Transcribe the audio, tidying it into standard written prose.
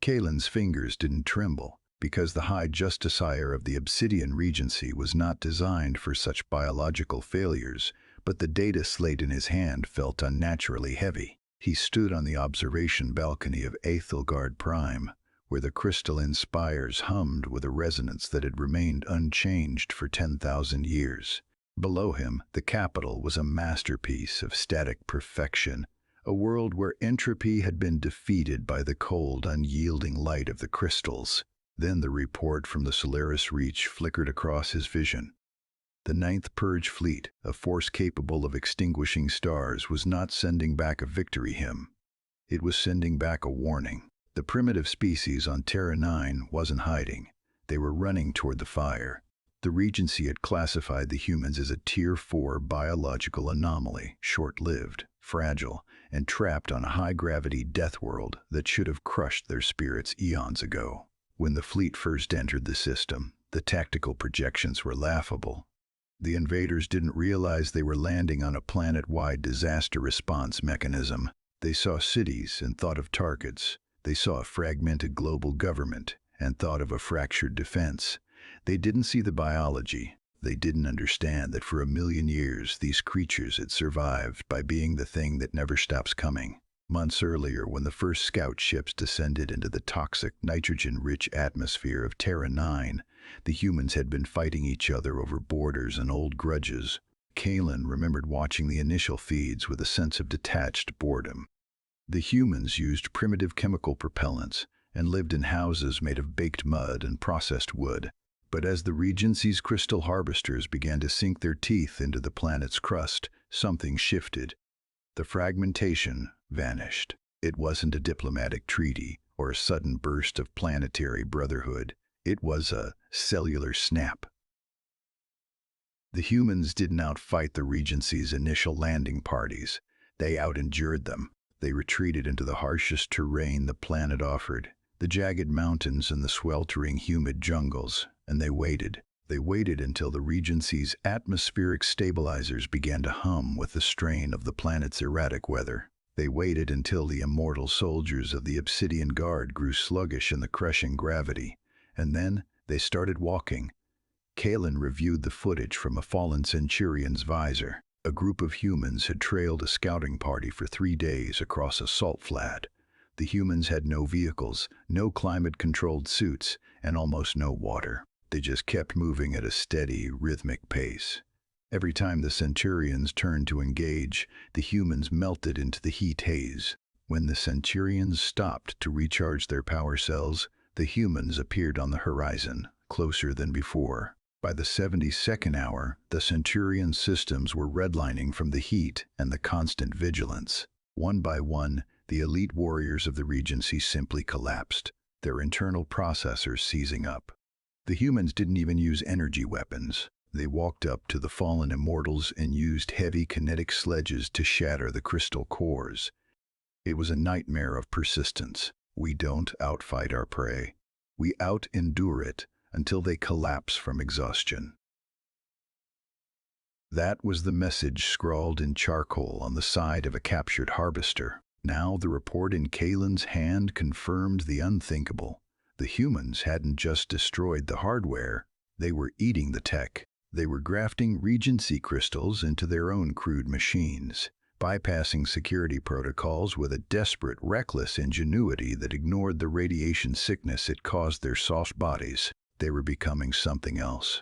Kalen's fingers didn't tremble, because the High Justiciar of the Obsidian Regency was not designed for such biological failures, but the data slate in his hand felt unnaturally heavy. He stood on the observation balcony of Aethelgard Prime, where the crystalline spires hummed with a resonance that had remained unchanged for 10,000 years. Below him, the capital was a masterpiece of static perfection, a world where entropy had been defeated by the cold, unyielding light of the crystals. Then the report from the Solaris Reach flickered across his vision. The Ninth Purge Fleet, a force capable of extinguishing stars, was not sending back a victory hymn. It was sending back a warning. The primitive species on Terra 9 wasn't hiding. They were running toward the fire. The Regency had classified the humans as a Tier 4 biological anomaly, short-lived, fragile, and trapped on a high-gravity death world that should have crushed their spirits eons ago. When the fleet first entered the system, the tactical projections were laughable. The invaders didn't realize they were landing on a planet-wide disaster response mechanism. They saw cities and thought of targets. They saw a fragmented global government and thought of a fractured defense. They didn't see the biology. They didn't understand that for 1,000,000 years these creatures had survived by being the thing that never stops coming. Months earlier, when the first scout ships descended into the toxic, nitrogen-rich atmosphere of Terra 9, the humans had been fighting each other over borders and old grudges. Kalen remembered watching the initial feeds with a sense of detached boredom. The humans used primitive chemical propellants and lived in houses made of baked mud and processed wood. But as the Regency's crystal harvesters began to sink their teeth into the planet's crust, something shifted. The fragmentation vanished. It wasn't a diplomatic treaty or a sudden burst of planetary brotherhood. It was a cellular snap. The humans didn't outfight the Regency's initial landing parties. They out-endured them. They retreated into the harshest terrain the planet offered, the jagged mountains and the sweltering, humid jungles, and they waited. They waited until the Regency's atmospheric stabilizers began to hum with the strain of the planet's erratic weather. They waited until the immortal soldiers of the Obsidian Guard grew sluggish in the crushing gravity, and then they started walking. Kalen reviewed the footage from a fallen Centurion's visor. A group of humans had trailed a scouting party for 3 days across a salt flat. The humans had no vehicles, no climate-controlled suits, and almost no water. They just kept moving at a steady, rhythmic pace. Every time the Centurions turned to engage, the humans melted into the heat haze. When the Centurions stopped to recharge their power cells, the humans appeared on the horizon, closer than before. By the 72nd hour, the Centurion systems were redlining from the heat and the constant vigilance. One by one, the elite warriors of the Regency simply collapsed, their internal processors seizing up. The humans didn't even use energy weapons. They walked up to the fallen immortals and used heavy kinetic sledges to shatter the crystal cores. It was a nightmare of persistence. We don't outfight our prey. We out-endure it until they collapse from exhaustion. That was the message scrawled in charcoal on the side of a captured harvester. Now the report in Kalen's hand confirmed the unthinkable. The humans hadn't just destroyed the hardware, they were eating the tech. They were grafting Regency crystals into their own crude machines, bypassing security protocols with a desperate, reckless ingenuity that ignored the radiation sickness it caused their soft bodies. They were becoming something else.